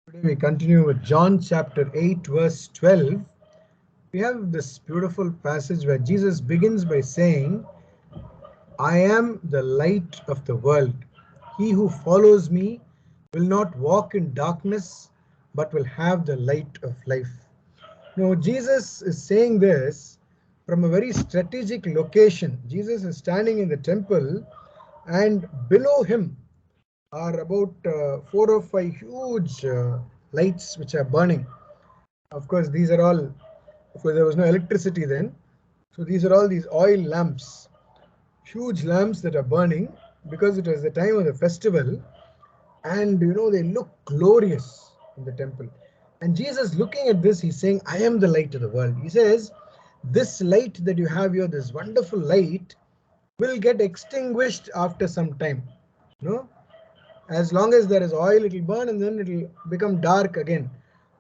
Today we continue with John chapter 8 verse 12. We have this beautiful passage where Jesus begins by saying, I am the light of the world. He who follows me will not walk in darkness but will have the light of life. Now Jesus is saying this from a very strategic location. Jesus is standing in the temple, and below him are about 4 or 5 huge lights which are burning. Of course, these are all, of course, there was no electricity then. So these are all these oil lamps, huge lamps that are burning because it was the time of the festival. And they look glorious in the temple. And Jesus, looking at this, he's saying, I am the light of the world. He says, this light that you have here, this wonderful light, will get extinguished after some time. No? As long as there is oil, it will burn and then it will become dark again.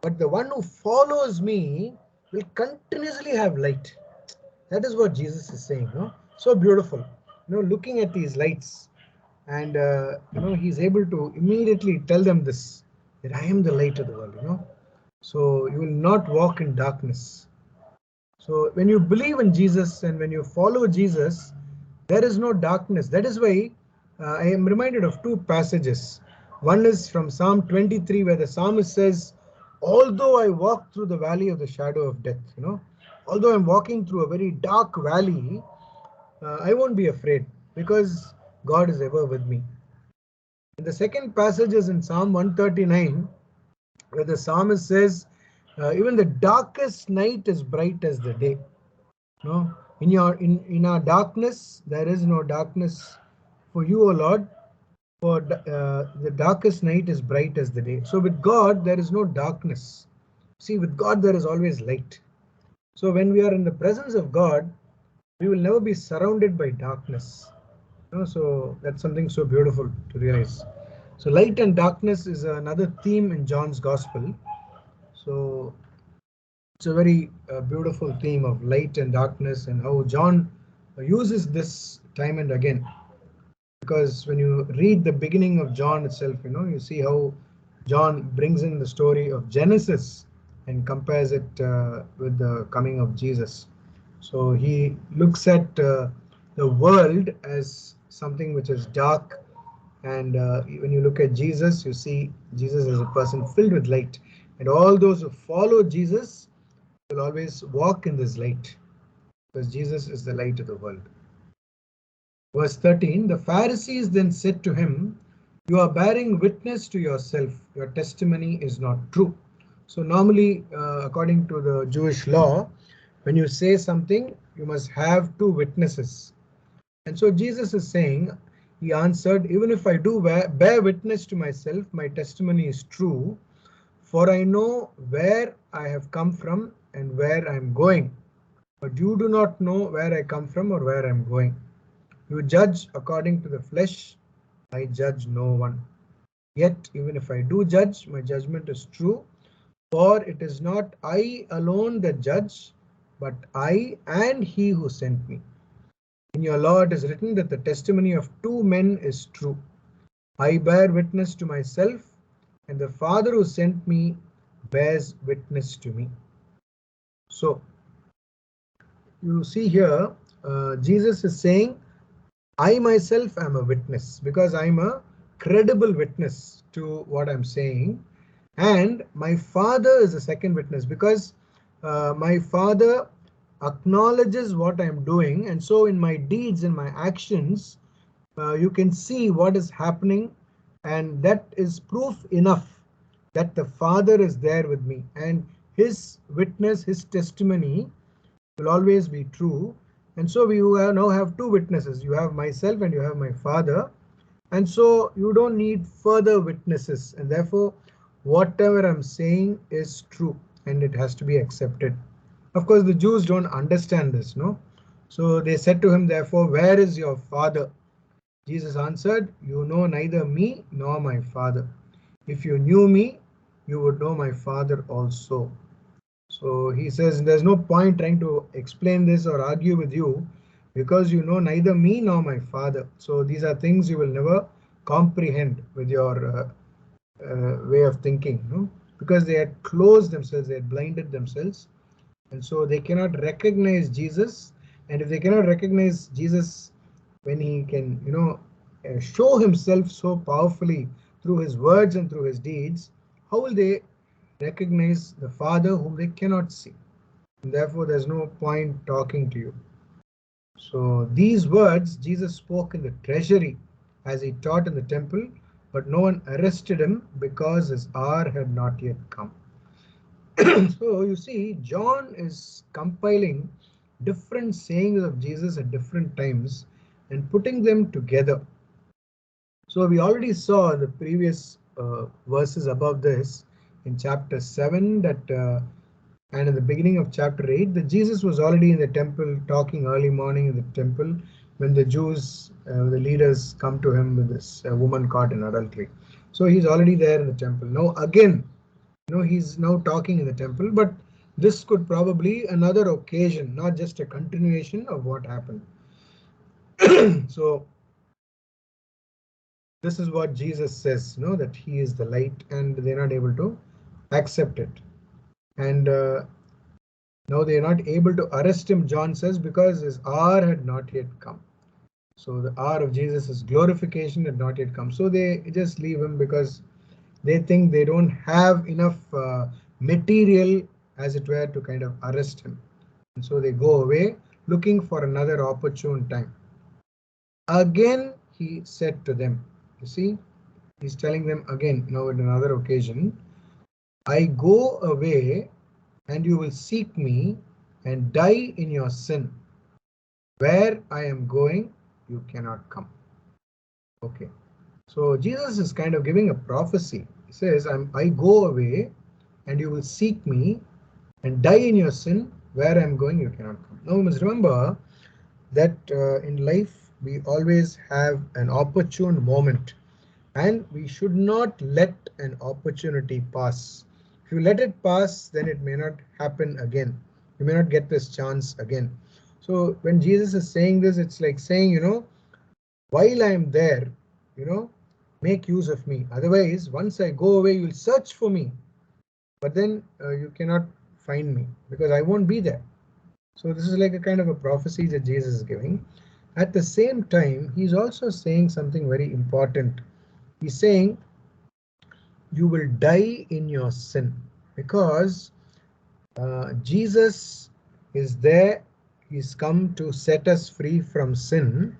But the one who follows me will continuously have light. That is what Jesus is saying. No? So beautiful. Looking at these lights, and he's able to immediately tell them this, that I am the light of the world. So you will not walk in darkness. So when you believe in Jesus and when you follow Jesus, there is no darkness. That is why I am reminded of two passages. One is from Psalm 23, where the psalmist says, although I walk through the valley of the shadow of death, although I'm walking through a very dark valley, I won't be afraid because God is ever with me. And the second passage is in Psalm 139, where the psalmist says, even the darkest night is bright as the day. No, in our darkness there is no darkness for you, O Lord. For the darkest night is bright as the day. So with God there is no darkness. See, with God there is always light. So when we are in the presence of God, we will never be surrounded by darkness. So that's something so beautiful to realize. So light and darkness is another theme in John's Gospel. So it's a very beautiful theme of light and darkness, and how John uses this time and again. Because when you read the beginning of John itself, you see how John brings in the story of Genesis and compares it with the coming of Jesus. So he looks at the world as something which is dark, and when you look at Jesus, you see Jesus as a person filled with light. And all those who follow Jesus will always walk in this light, because Jesus is the light of the world. Verse 13, the Pharisees then said to him, you are bearing witness to yourself. Your testimony is not true. So normally, according to the Jewish law, when you say something, you must have two witnesses. And so Jesus is saying, he answered, even if I do bear witness to myself, my testimony is true, for I know where I have come from and where I am going. But you do not know where I come from or where I am going. You judge according to the flesh, I judge no one. Yet even if I do judge, my judgment is true, for it is not I alone that judge, but I and he who sent me. In your law it is written that the testimony of two men is true. I bear witness to myself, and the Father who sent me bears witness to me. So you see here, Jesus is saying, I myself am a witness, because I'm a credible witness to what I'm saying. And my Father is a second witness, because my Father acknowledges what I'm doing. And so in my deeds and my actions, you can see what is happening. And that is proof enough that the Father is there with me. And his witness, his testimony will always be true. And so we now have two witnesses. You have myself and you have my Father. And so you don't need further witnesses. And therefore, whatever I'm saying is true and it has to be accepted. Of course, the Jews don't understand this, no? So they said to him, therefore, where is your Father? Jesus answered, you know neither me nor my Father. If you knew me, you would know my Father also. So he says, there's no point trying to explain this or argue with you, because you know neither me nor my Father. So these are things you will never comprehend with your way of thinking, no? Because they had closed themselves, they had blinded themselves, and so they cannot recognize Jesus. And if they cannot recognize Jesus when he can, show himself so powerfully through his words and through his deeds, how will they recognize the Father whom they cannot see? And therefore, there's no point talking to you. So these words Jesus spoke in the treasury as he taught in the temple, but no one arrested him because his hour had not yet come. So you see, John is compiling different sayings of Jesus at different times and putting them together. So we already saw in the previous verses above this in chapter 7 that and in the beginning of chapter 8 that Jesus was already in the temple talking early morning in the temple when the Jews, the leaders come to him with this woman caught in adultery. So he's already there in the temple. Now again, he's now talking in the temple, but this could probably another occasion, not just a continuation of what happened. So this is what Jesus says, that he is the light, and they're not able to accept it. And now they are not able to arrest him, John says, because his hour had not yet come. So the hour of Jesus' glorification had not yet come. So they just leave him because they think they don't have enough material, as it were, to kind of arrest him. And so they go away looking for another opportune time. Again, he said to them, you see, he's telling them again, now at another occasion, I go away and you will seek me and die in your sin. Where I am going, you cannot come. Okay. So Jesus is kind of giving a prophecy. He says, I go away and you will seek me and die in your sin. Where I am going, you cannot come. Now, we must remember that in life, we always have an opportune moment, and we should not let an opportunity pass. If you let it pass, then it may not happen again. You may not get this chance again. So when Jesus is saying this, it's like saying, while I am there, make use of me. Otherwise, once I go away, you'll search for me, but then you cannot find me because I won't be there. So this is like a kind of a prophecy that Jesus is giving. At the same time, he's also saying something very important. He's saying, you will die in your sin, because Jesus is there. He's come to set us free from sin.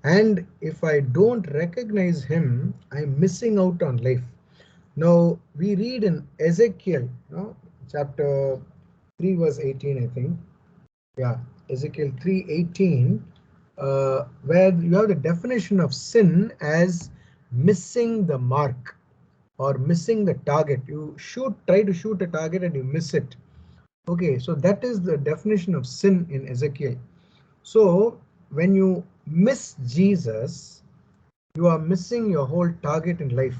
And if I don't recognize him, I'm missing out on life. Now, we read in Ezekiel, chapter 3, verse 18, I think. Yeah, Ezekiel 3:18, where you have the definition of sin as missing the mark or missing the target. You try to shoot a target and you miss it. Okay, so that is the definition of sin in Ezekiel. So when you miss Jesus, you are missing your whole target in life.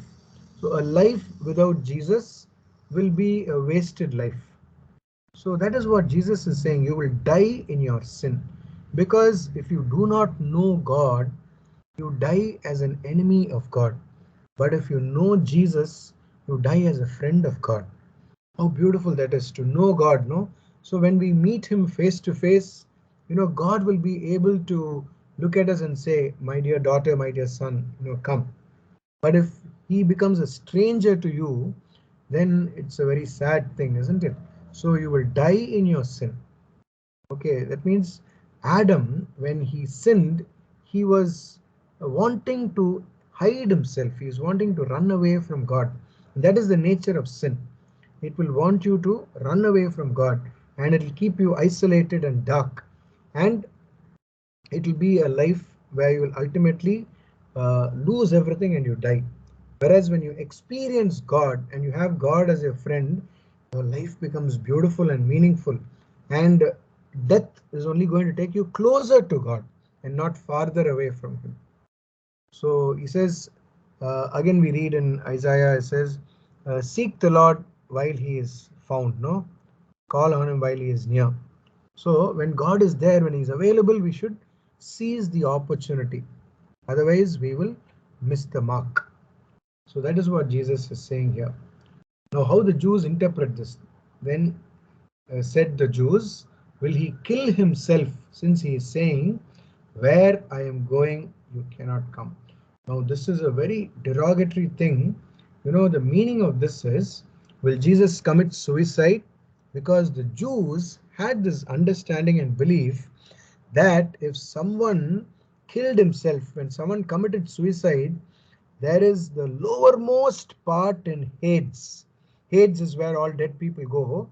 So a life without Jesus will be a wasted life. So that is what Jesus is saying. You will die in your sin. Because if you do not know God, you die as an enemy of God. But if you know Jesus, you die as a friend of God. How beautiful that is to know God, no? So when we meet him face to face, God will be able to look at us and say, my dear daughter, my dear son, come. But if he becomes a stranger to you, then it's a very sad thing, isn't it? So you will die in your sin. Okay, that means Adam, when he sinned, he was wanting to hide himself. He is wanting to run away from God. That is the nature of sin. It will want you to run away from God, and it will keep you isolated and dark. And it will be a life where you will ultimately lose everything and you die. Whereas when you experience God and you have God as your friend, your life becomes beautiful and meaningful. And death is only going to take you closer to God and not farther away from him. So he says, again we read in Isaiah, it says, seek the Lord while he is found, no? Call on him while he is near. So when God is there, when he's available, we should seize the opportunity. Otherwise, we will miss the mark. So that is what Jesus is saying here. Now, how the Jews interpret this? Then said the Jews, will he kill himself, since he is saying, where I am going, you cannot come? Now, this is a very derogatory thing. The meaning of this is, will Jesus commit suicide? Because the Jews had this understanding and belief that if someone killed himself, when someone committed suicide, there is the lowermost part in Hades. Hades is where all dead people go,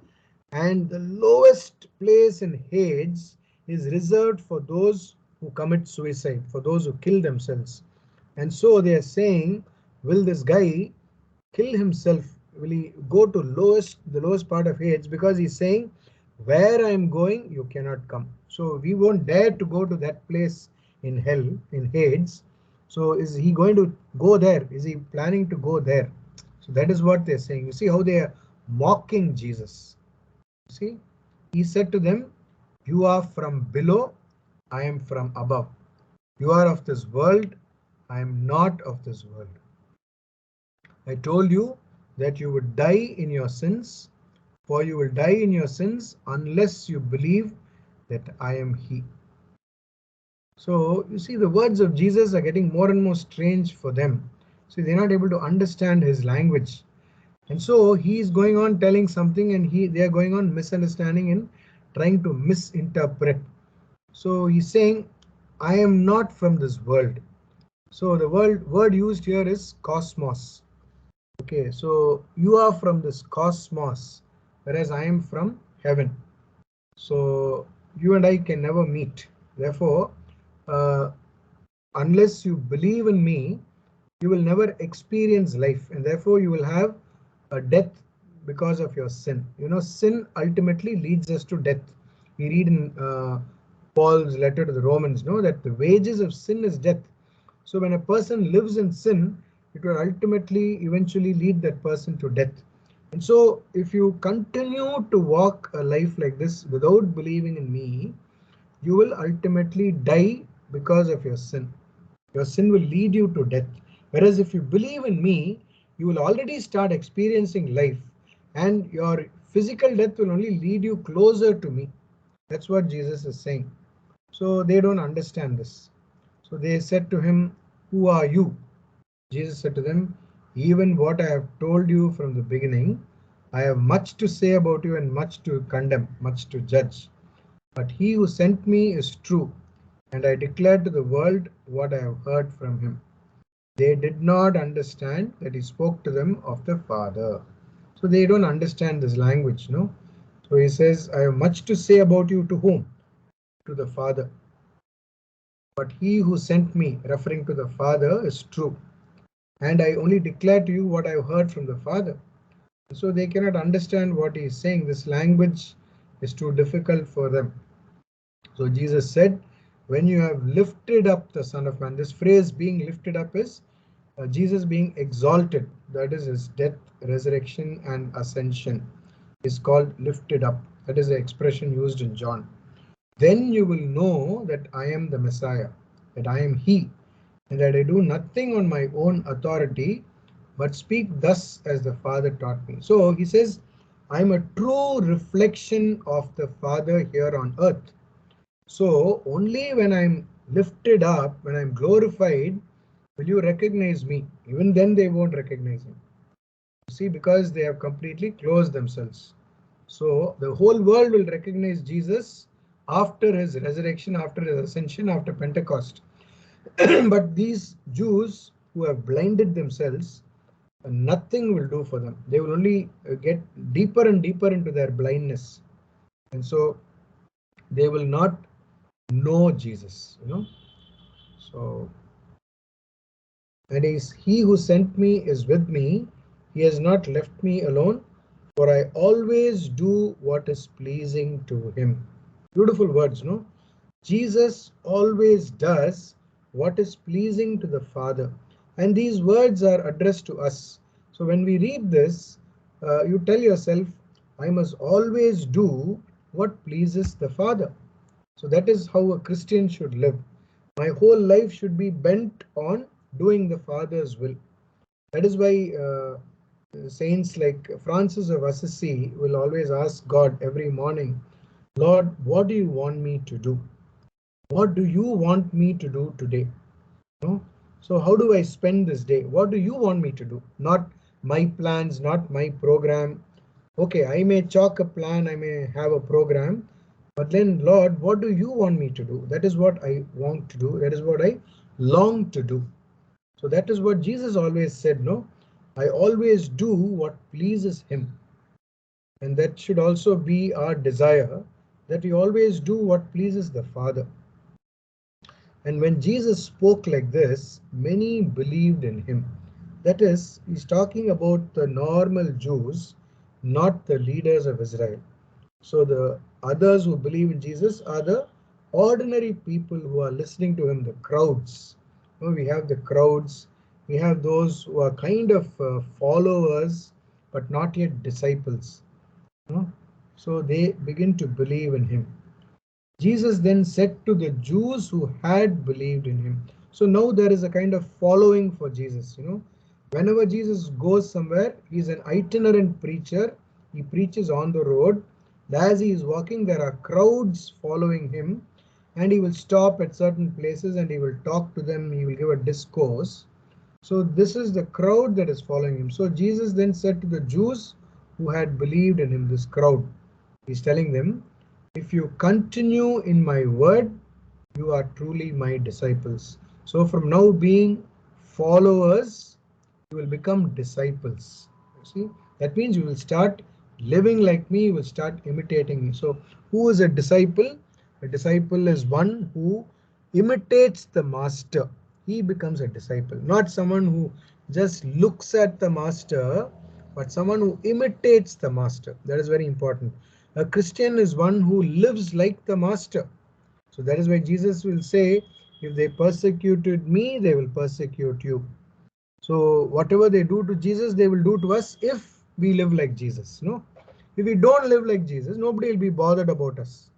and the lowest place in Hades is reserved for those who commit suicide, for those who kill themselves. And so they are saying, will this guy kill himself? Will he go to the lowest part of Hades? Because he's saying, where I am going, you cannot come. So we won't dare to go to that place in hell, in Hades. So is he going to go there? Is he planning to go there? So that is what they're saying. You see how they are mocking Jesus. See, he said to them, you are from below, I am from above. You are of this world, I am not of this world. I told you that you would die in your sins, for you will die in your sins unless you believe that I am He. So you see, the words of Jesus are getting more and more strange for them. So they're not able to understand his language. And so he is going on telling something, and they are going on misunderstanding and trying to misinterpret. So he's saying, I am not from this world. So the word used here is cosmos. Okay, so you are from this cosmos, whereas I am from heaven. So you and I can never meet. Therefore, uh, unless you believe in me, you will never experience life, and therefore you will have a death because of your sin. Sin ultimately leads us to death. We read in Paul's letter to the Romans, that the wages of sin is death. So when a person lives in sin, it will ultimately eventually lead that person to death. And so if you continue to walk a life like this without believing in me, you will ultimately die because of your sin. Your sin will lead you to death. Whereas if you believe in me, you will already start experiencing life, and your physical death will only lead you closer to me. That's what Jesus is saying. So they don't understand this. So they said to him, who are you? Jesus said to them, even what I have told you from the beginning, I have much to say about you and much to condemn, much to judge. But he who sent me is true, and I declare to the world what I have heard from him. They did not understand that he spoke to them of the Father. So they don't understand this language, no? So he says, I have much to say about you to whom? To the Father. But he who sent me, referring to the Father, is true. And I only declare to you what I have heard from the Father. So they cannot understand what he is saying. This language is too difficult for them. So Jesus said, when you have lifted up the Son of Man, this phrase being lifted up is Jesus being exalted. That is his death, resurrection, and ascension is called lifted up. That is the expression used in John. Then you will know that I am the Messiah, that I am He, and that I do nothing on my own authority, but speak thus as the Father taught me. So he says, I am a true reflection of the Father here on earth. So only when I'm lifted up, when I'm glorified, will you recognize me. Even then they won't recognize him. See, because they have completely closed themselves. So the whole world will recognize Jesus after his resurrection, after his ascension, after Pentecost. But these Jews who have blinded themselves, nothing will do for them. They will only get deeper and deeper into their blindness. And so they will not know Jesus. So, and he who sent me is with me. He has not left me alone, for I always do what is pleasing to him. Beautiful words, no? Jesus always does what is pleasing to the Father. And these words are addressed to us. So when we read this, you tell yourself, I must always do what pleases the Father. So that is how a Christian should live. My whole life should be bent on doing the Father's will. That is why saints like Francis of Assisi will always ask God every morning, Lord, what do you want me to do? What do you want me to do today? No? So how do I spend this day? What do you want me to do? Not my plans, not my program. Okay, I may chalk a plan, I may have a program, but then, Lord, what do you want me to do? That is what I want to do. That is what I long to do. So that is what Jesus always said, no? I always do what pleases him. And that should also be our desire, that we always do what pleases the Father. And when Jesus spoke like this, many believed in him. That is, he's talking about the normal Jews, not the leaders of Israel. So the others who believe in Jesus are the ordinary people who are listening to him, the crowds. We have the crowds, we have those who are kind of followers, but not yet disciples. So they begin to believe in him. Jesus then said to the Jews who had believed in him. So now there is a kind of following for Jesus. Whenever Jesus goes somewhere, he's an itinerant preacher. He preaches on the road. As he is walking, there are crowds following him, and he will stop at certain places and he will talk to them. He will give a discourse. So this is the crowd that is following him. So Jesus then said to the Jews who had believed in him, this crowd, he's telling them, if you continue in my word, you are truly my disciples. So from now being followers, you will become disciples. You see, that means you will start living like me, you will start imitating me. So who is a disciple? A disciple is one who imitates the master. He becomes a disciple, not someone who just looks at the master, but someone who imitates the master. That is very important. A Christian is one who lives like the master. So that is why Jesus will say, if they persecuted me, they will persecute you. So whatever they do to Jesus, they will do to us if we live like Jesus. No, if we don't live like Jesus, nobody will be bothered about us.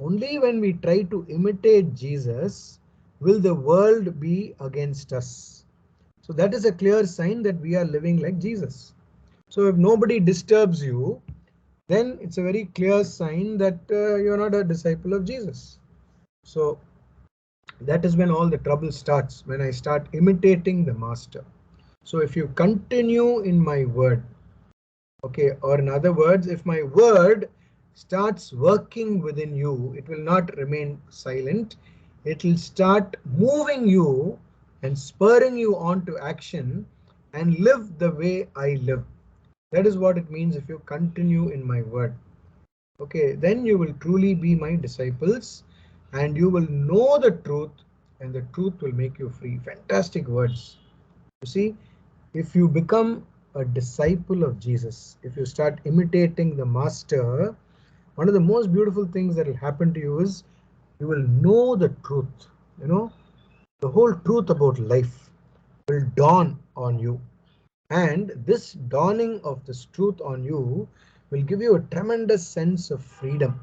Only when we try to imitate Jesus will the world be against us. So that is a clear sign that we are living like Jesus. So if nobody disturbs you, then it's a very clear sign that you're not a disciple of Jesus. So that is when all the trouble starts, when I start imitating the master. So if you continue in my word, okay, or in other words, if my word starts working within you, it will not remain silent. It will start moving you and spurring you on to action and live the way I live. That is what it means if you continue in my word. Okay, then you will truly be my disciples and you will know the truth and the truth will make you free. Fantastic words. You see, if you become a disciple of Jesus, if you start imitating the master, one of the most beautiful things that will happen to you is you will know the truth. The whole truth about life will dawn on you. And this dawning of this truth on you will give you a tremendous sense of freedom.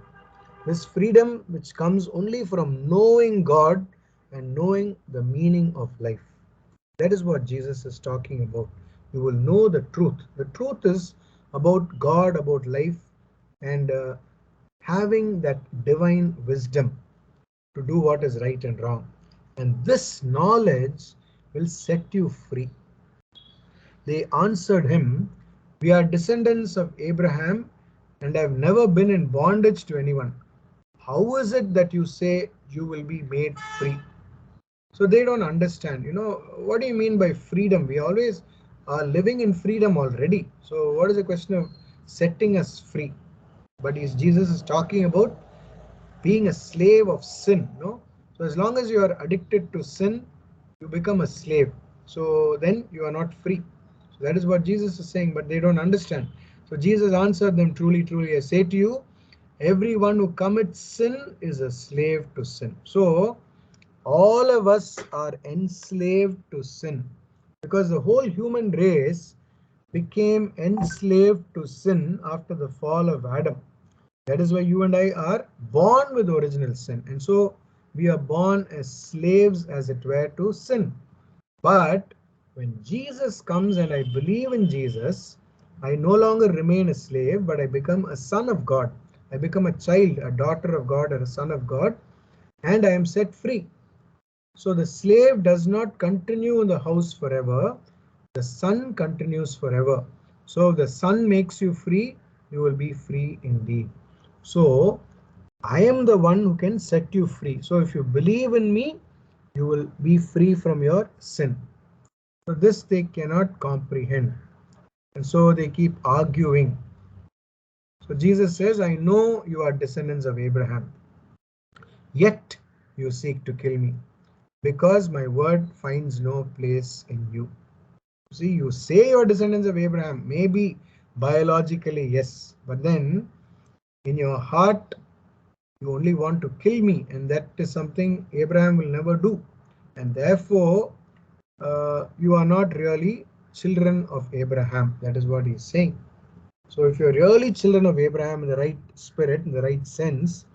This freedom which comes only from knowing God and knowing the meaning of life. That is what Jesus is talking about. You will know the truth. The truth is about God, about life, and having that divine wisdom to do what is right and wrong. And this knowledge will set you free. They answered him, we are descendants of Abraham and have never been in bondage to anyone. How is it that you say you will be made free? So they don't understand, what do you mean by freedom? We always are living in freedom already. So what is the question of setting us free? But Jesus is talking about being a slave of sin. So as long as you are addicted to sin, you become a slave. So then you are not free. So that is what Jesus is saying, but they don't understand. So Jesus answered them, truly, truly, I say to you, everyone who commits sin is a slave to sin. So all of us are enslaved to sin because the whole human race became enslaved to sin after the fall of Adam. That is why you and I are born with original sin. And so we are born as slaves, as it were, to sin. But When Jesus comes and I believe in Jesus, I no longer remain a slave, but I become a son of God. I become a child, a daughter of God, or a son of God, and I am set free. So the slave does not continue in the house forever, the son continues forever. So if the son makes you free, you will be free indeed. So I am the one who can set you free. So if you believe in me, you will be free from your sin. So this they cannot comprehend. And so they keep arguing. So Jesus says, I know you are descendants of Abraham, yet you seek to kill me, because my word finds no place in you. See, you say you're descendants of Abraham, maybe biologically, yes, but then in your heart, you only want to kill me, and that is something Abraham will never do. And therefore, you are not really children of Abraham. That is what he's saying. So if you're really children of Abraham in the right spirit, in the right sense,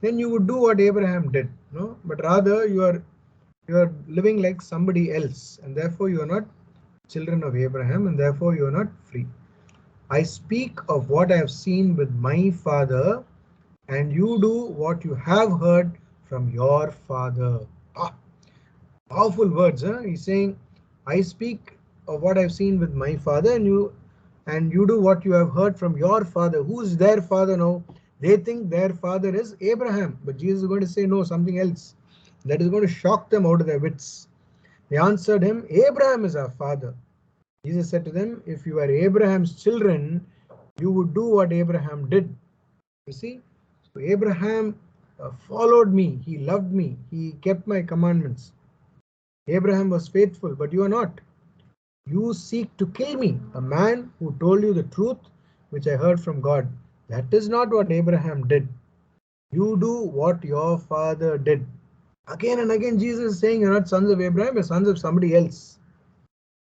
then you would do what Abraham did. No? But rather you are living like somebody else, and therefore you are not children of Abraham, and therefore you are not free. I speak of what I have seen with my father, and you do what you have heard from your father. Ah, powerful words, huh? He's saying, I speak of what I've seen with my father, and you do what you have heard from your father. Who is their father now? They think their father is Abraham, but Jesus is going to say no, something else. That is going to shock them out of their wits. They answered him, Abraham is our father. Jesus said to them, if you are Abraham's children, you would do what Abraham did. You see, so Abraham followed me, he loved me, he kept my commandments. Abraham was faithful, but you are not. You seek to kill me, a man who told you the truth, which I heard from God. That is not what Abraham did. You do what your father did. Again and again, Jesus is saying, you're not sons of Abraham, you're sons of somebody else.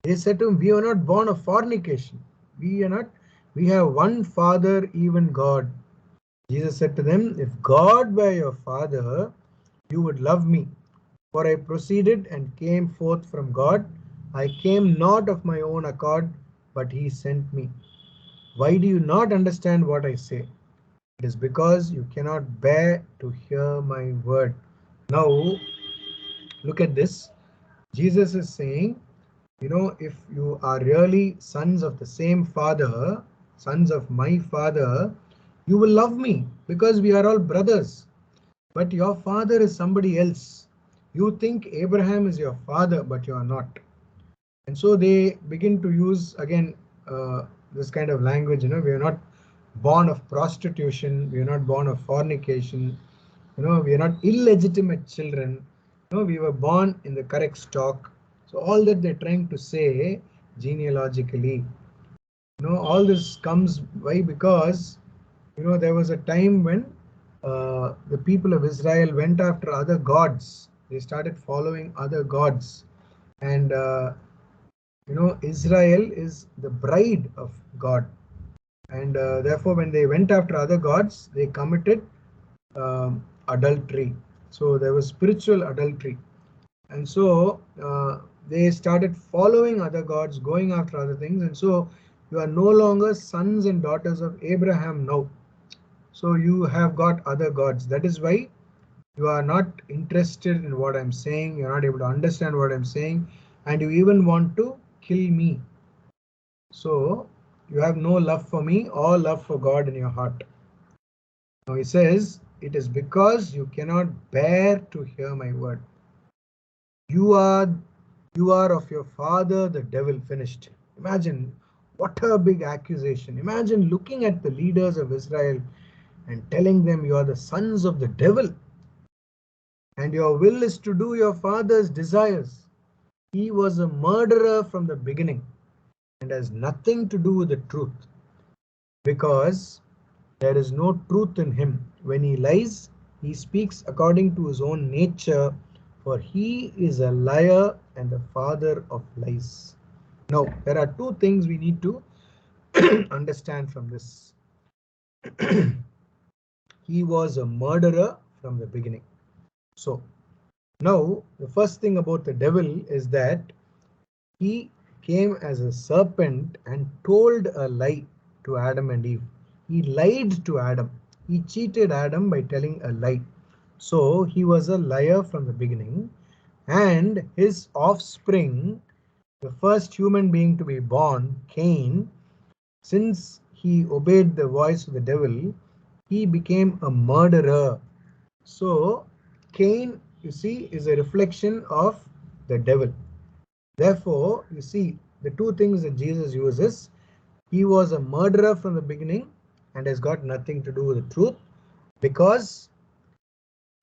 They said to him, we are not born of fornication. We are not. We have one Father, even God. Jesus said to them, if God were your Father, you would love me. For I proceeded and came forth from God. I came not of my own accord, but he sent me. Why do you not understand what I say? It is because you cannot bear to hear my word. Now, look at this. Jesus is saying, if you are really sons of the same Father, sons of my Father, you will love me because we are all brothers. But your father is somebody else. You think Abraham is your father, but you are not. And so they begin to use again this kind of language. We are not born of prostitution. We are not born of fornication. We are not illegitimate children. We were born in the correct stock. So all that they're trying to say genealogically, all this comes why? Because there was a time when the people of Israel went after other gods. They started following other gods, and Israel is the bride of God, and therefore when they went after other gods, they committed adultery. So there was spiritual adultery, and so they started following other gods, going after other things, and so you are no longer sons and daughters of Abraham now. So you have got other gods. That is why you are not interested in what I'm saying. You're not able to understand what I'm saying, and you even want to kill me. So you have no love for me or love for God in your heart. Now he says, it is because you cannot bear to hear my word. You are of your father, the devil. Finished. Imagine what a big accusation. Imagine looking at the leaders of Israel and telling them you are the sons of the devil, and your will is to do your father's desires. He was a murderer from the beginning and has nothing to do with the truth, because there is no truth in him. When he lies, he speaks according to his own nature, for he is a liar and the father of lies. Now, there are two things we need to understand from this. He was a murderer from the beginning. So, now the first thing about the devil is that He came as a serpent and told a lie to Adam and Eve. He lied to Adam. He cheated Adam by telling a lie. So he was a liar from the beginning, and his offspring, the first human being to be born, Cain, since he obeyed the voice of the devil, he became a murderer. So Cain, you see, is a reflection of the devil. Therefore, you see, the two things that Jesus uses, he was a murderer from the beginning and has got nothing to do with the truth, because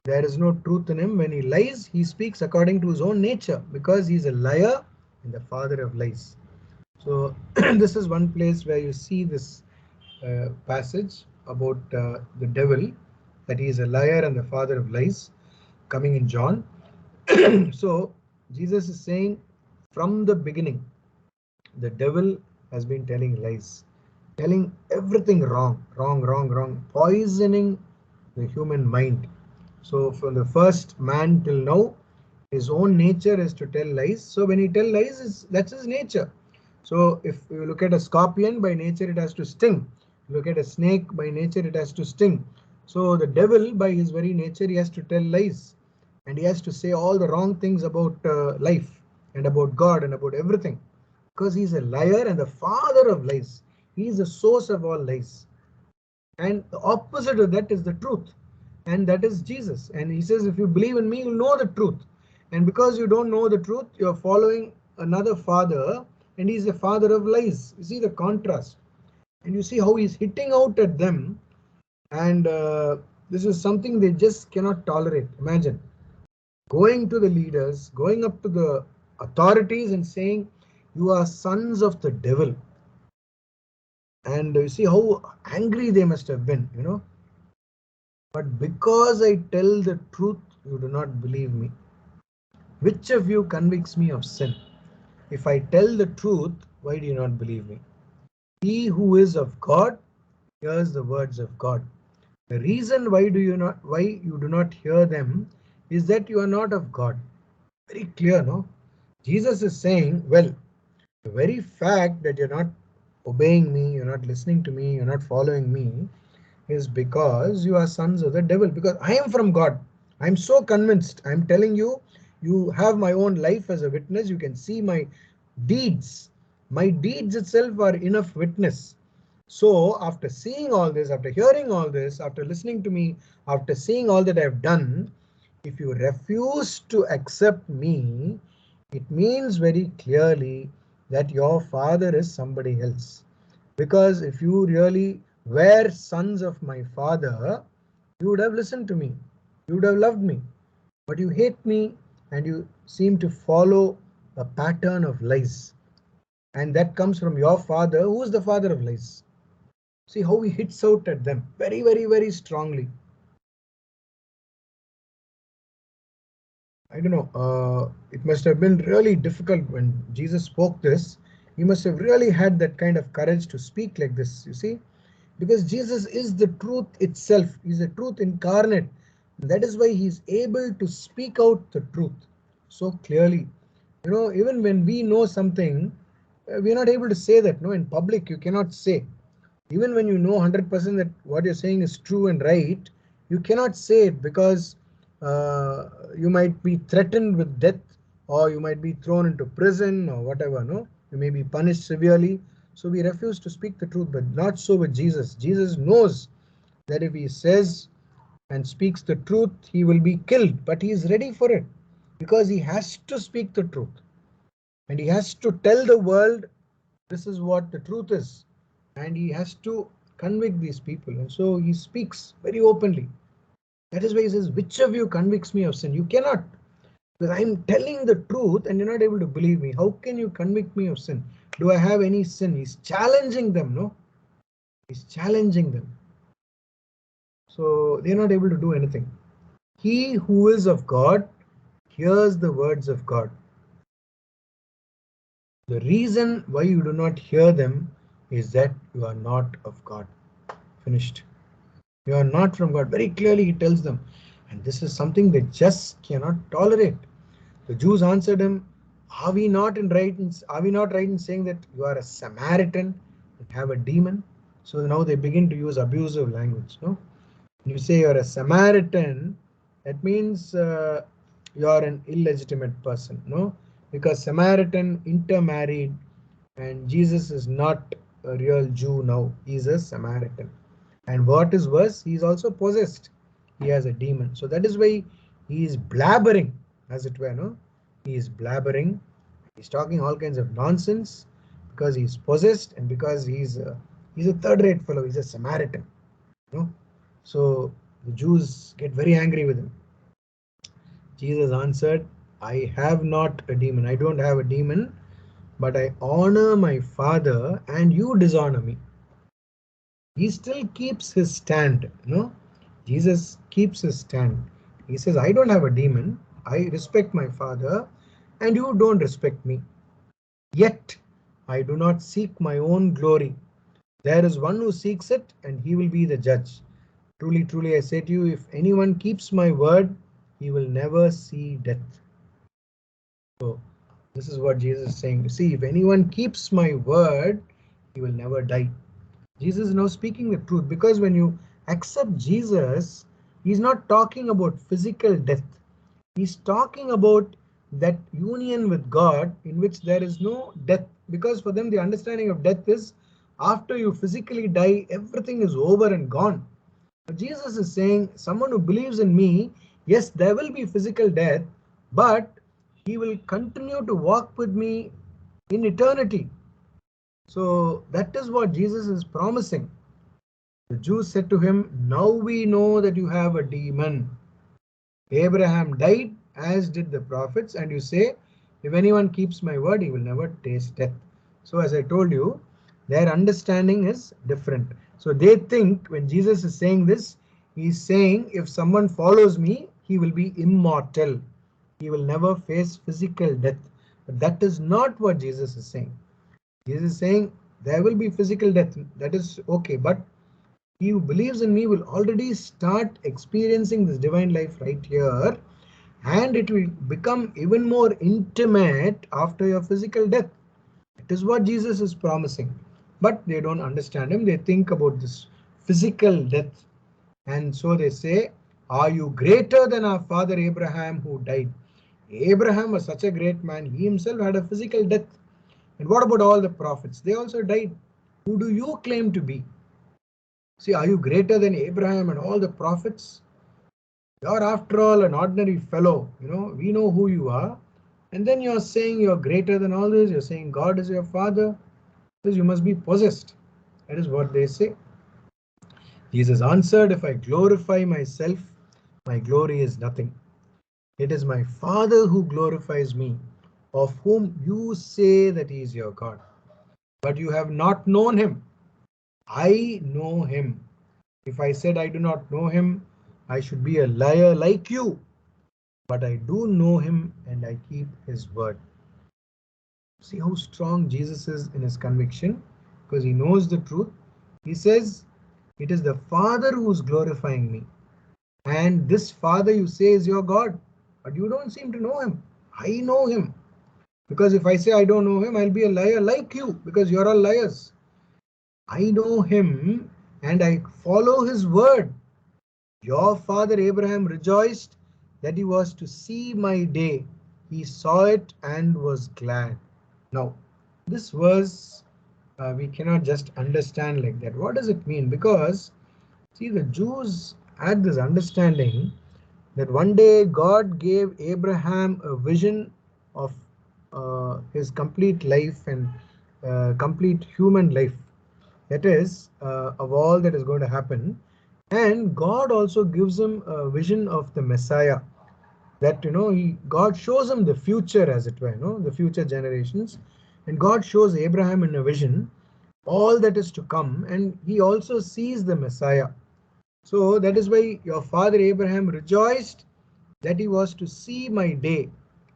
there is no truth in him. When he lies, he speaks according to his own nature, because he is a liar and the father of lies. So this is one place where you see this passage about the devil, that he is a liar and the father of lies, coming in John. So Jesus is saying from the beginning, the devil has been telling lies, telling everything wrong, wrong, wrong, wrong, poisoning the human mind. So from the first man till now, his own nature is to tell lies. So when he tells lies, that's his nature. So if you look at a scorpion, by nature it has to sting. Look at a snake, by nature it has to sting. So the devil, by his very nature, he has to tell lies, and he has to say all the wrong things about life and about God and about everything, because he's a liar and the father of lies. He is the source of all lies. And the opposite of that is the truth, and that is Jesus. And he says, if you believe in me, you'll know the truth. And because you don't know the truth, you're following another father, and he's the father of lies. You see the contrast, and you see how he's hitting out at them. And this is something they just cannot tolerate. Imagine going to the leaders, going up to the authorities and saying, you are sons of the devil. And you see how angry they must have been. But because I tell the truth, you do not believe me. Which of you convicts me of sin? If I tell the truth, why do you not believe me? He who is of God hears the words of God. The reason why you do not hear them is that you are not of God. Very clear, no? Jesus is saying, well, the very fact that you're not obeying me, you're not listening to me, you're not following me, is because you are sons of the devil. Because I am from God. I'm so convinced. I'm telling you, you have my own life as a witness. You can see my deeds. My deeds itself are enough witness. So after seeing all this, after hearing all this, after listening to me, after seeing all that I've done, if you refuse to accept me, it means very clearly that your father is somebody else. Because if you really were sons of my father, you would have listened to me. You would have loved me. But you hate me, and you seem to follow a pattern of lies. And that comes from your father, who is the father of lies. See how he hits out at them very, very, very strongly. I don't know. It must have been really difficult when Jesus spoke this. He must have really had that kind of courage to speak like this, you see. Because Jesus is the truth itself. He's the truth incarnate. That is why he's able to speak out the truth so clearly. Even when we know something, we're not able to say that. No, in public, you cannot say. Even when you know 100% that what you're saying is true and right, you cannot say it, because you might be threatened with death, or you might be thrown into prison, or whatever. No, you may be punished severely. So we refuse to speak the truth, but not so with Jesus. Jesus knows that if he says and speaks the truth, he will be killed, but he is ready for it, because he has to speak the truth, and he has to tell the world this is what the truth is, and he has to convict these people. And so he speaks very openly. That is why he says, which of you convicts me of sin? You cannot, because I'm telling the truth and you're not able to believe me. How can you convict me of sin? Do I have any sin? He's challenging them. No, he's challenging them. So they're not able to do anything. He who is of God hears the words of God. The reason why you do not hear them is that you are not of God. Finished. You are not from God. Very clearly he tells them. And this is something they just cannot tolerate. The Jews answered him, Are we not right in saying that you are a Samaritan and have a demon? So now they begin to use abusive language. No, when you say you're a Samaritan, that means you are an illegitimate person. No, because Samaritan intermarried, and Jesus is not a real Jew now. He's a Samaritan. And what is worse, he is also possessed. He has a demon. So that is why he is blabbering, as it were. No, he is blabbering. He's talking all kinds of nonsense because he's possessed and because he's a third-rate fellow. He's a Samaritan. No, so the Jews get very angry with him. Jesus answered, I have not a demon. I don't have a demon, but I honor my Father, and you dishonor me. He still keeps his stand. Jesus keeps his stand. He says, I don't have a demon. I respect my Father, and you don't respect me. Yet I do not seek my own glory. There is one who seeks it, and he will be the judge. Truly, truly, I say to you, if anyone keeps my word, he will never see death. So, this is what Jesus is saying. See, if anyone keeps my word, he will never die. Jesus is now speaking the truth, because when you accept Jesus, he's not talking about physical death. He's talking about that union with God in which there is no death. Because for them, the understanding of death is after you physically die, everything is over and gone. Jesus is saying, someone who believes in me, yes, there will be physical death, but he will continue to walk with me in eternity. So that is what Jesus is promising. The Jews said to him, now we know that you have a demon. Abraham died, as did the prophets, and you say, if anyone keeps my word, he will never taste death. So as I told you, their understanding is different. So they think when Jesus is saying this, he's saying, if someone follows me, he will be immortal. He will never face physical death. But that is not what Jesus is saying. Jesus is saying there will be physical death. That is okay. But he who believes in me will already start experiencing this divine life right here, and it will become even more intimate after your physical death. It is what Jesus is promising. But they don't understand him. They think about this physical death. And so they say, are you greater than our father Abraham who died? Abraham was such a great man. He himself had a physical death. And what about all the prophets? They also died. Who do you claim to be? See, are you greater than Abraham and all the prophets? You're, after all, an ordinary fellow. We know who you are. And then you're saying you're greater than all this. You're saying God is your father. Because you must be possessed. That is what they say. Jesus answered, if I glorify myself, my glory is nothing. It is my Father who glorifies me, of whom you say that he is your God. But you have not known him. I know him. If I said I do not know him, I should be a liar like you. But I do know him and I keep his word. See how strong Jesus is in his conviction, because he knows the truth. He says, it is the Father who is glorifying me. And this Father you say is your God, but you don't seem to know him. I know him. Because if I say I don't know him, I'll be a liar like you, because you're all liars. I know him and I follow his word. Your father Abraham rejoiced that he was to see my day. He saw it and was glad. Now, this verse we cannot just understand like that. What does it mean? Because, see, the Jews had this understanding that one day God gave Abraham a vision of his complete life and complete human life. That is, of all that is going to happen. And God also gives him a vision of the Messiah. That God shows him the future, as it were, the future generations. And God shows Abraham in a vision all that is to come, and he also sees the Messiah. So that is why your father Abraham rejoiced that he was to see my day.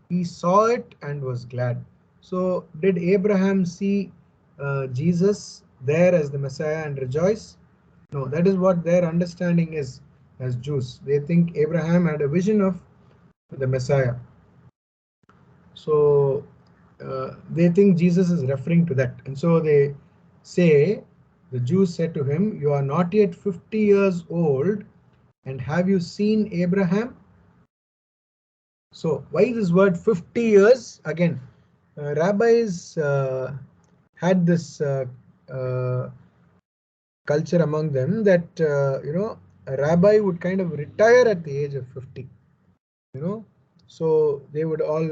He saw it and was glad. So did Abraham see Jesus there as the Messiah and rejoice? No, that is what their understanding is as Jews. They think Abraham had a vision of the Messiah. So they think Jesus is referring to that. And so they say, the Jews said to him, "You are not yet 50 years old, and have you seen Abraham?" So why this word 50 years? Again, rabbis had this uh, culture among them that, a rabbi would kind of retire at the age of 50. you know so they would all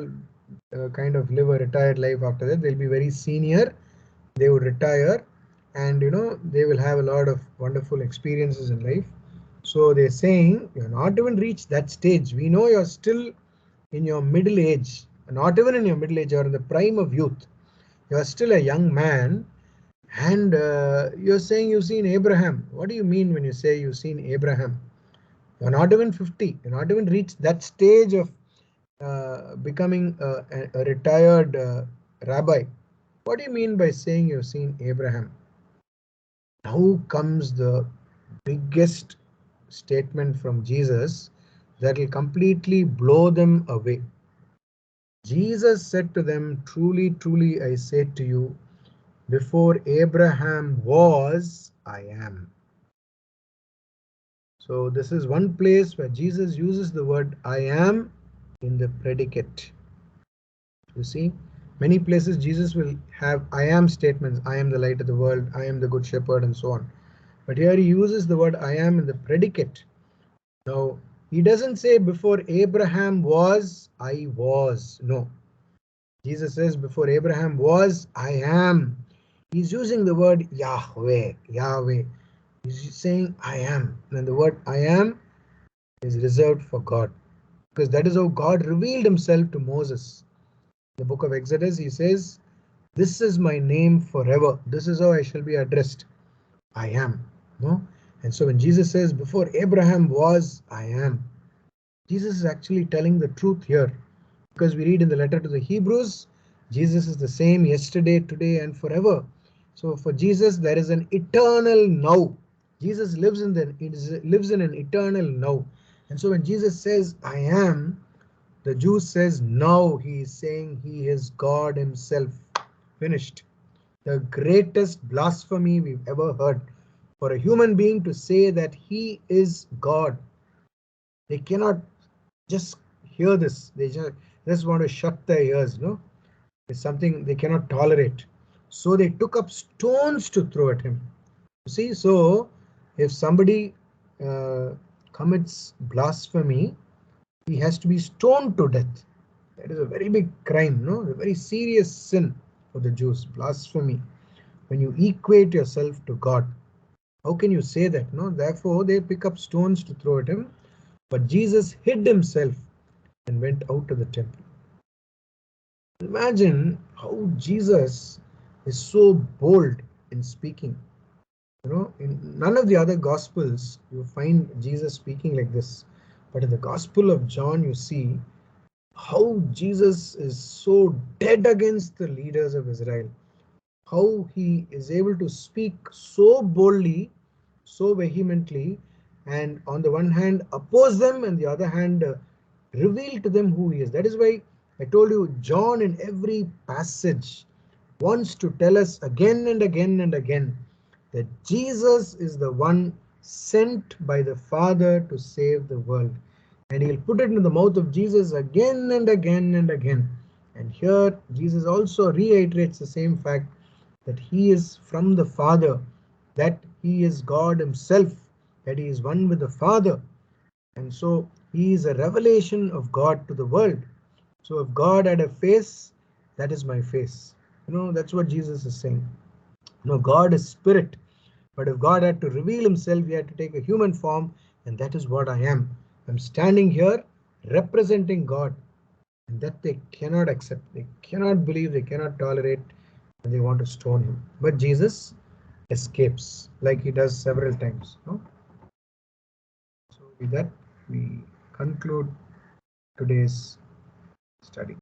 kind of live a retired life. After that, they'll be very senior, they would retire, and they will have a lot of wonderful experiences in life. So they're saying, you're not even reached that stage. We know you're still in your middle age, not even in your middle age, you're in the prime of youth, you're still a young man, and you're saying you've seen Abraham. What do you mean when you say you've seen Abraham? You're not even 50, you're not even reached that stage of becoming a retired rabbi. What do you mean by saying you've seen Abraham? Now comes the biggest statement from Jesus that will completely blow them away. Jesus said to them, "Truly, truly, I say to you, before Abraham was, I am." So this is one place where Jesus uses the word I am in the predicate. You see, many places Jesus will have I am statements. I am the light of the world, I am the good shepherd, and so on. But here he uses the word I am in the predicate. Now, he doesn't say before Abraham was, I was. No. Jesus says before Abraham was, I am. He's using the word Yahweh. Yahweh. He's saying I am. And the word I am is reserved for God, because that is how God revealed himself to Moses. In the book of Exodus, he says, "This is my name forever. This is how I shall be addressed. I am." No? And so when Jesus says, before Abraham was, I am, Jesus is actually telling the truth here. Because we read in the letter to the Hebrews, Jesus is the same yesterday, today, and forever. So for Jesus, there is an eternal now. Jesus lives in an eternal now. And so when Jesus says, I am, the Jew says, now he is saying he is God himself. Finished. The greatest blasphemy we've ever heard. For a human being to say that he is God. They cannot just hear this. They just want to shut their ears. No, it's something they cannot tolerate. So they took up stones to throw at him. You see, so if somebody commits blasphemy, he has to be stoned to death. That is a very big crime, no? A very serious sin for the Jews, blasphemy. When you equate yourself to God, how can you say that? No, therefore they pick up stones to throw at him. But Jesus hid himself and went out to the temple. Imagine how Jesus is so bold in speaking. In none of the other gospels you find Jesus speaking like this. But in the Gospel of John, you see how Jesus is so dead against the leaders of Israel. How he is able to speak so boldly, so vehemently, and on the one hand oppose them, and the other hand reveal to them who he is. That is why I told you, John in every passage wants to tell us again and again and again that Jesus is the one sent by the Father to save the world. And he'll put it in the mouth of Jesus again and again and again. And here Jesus also reiterates the same fact that he is from the Father, that he is God himself, that he is one with the Father. And so he is a revelation of God to the world. So if God had a face, that is my face. That's what Jesus is saying. God is spirit. But if God had to reveal himself, he had to take a human form, and that is what I am. I'm standing here representing God, and that they cannot accept. They cannot believe, they cannot tolerate, and they want to stone him. But Jesus escapes, like he does several times. So with that, we conclude today's study.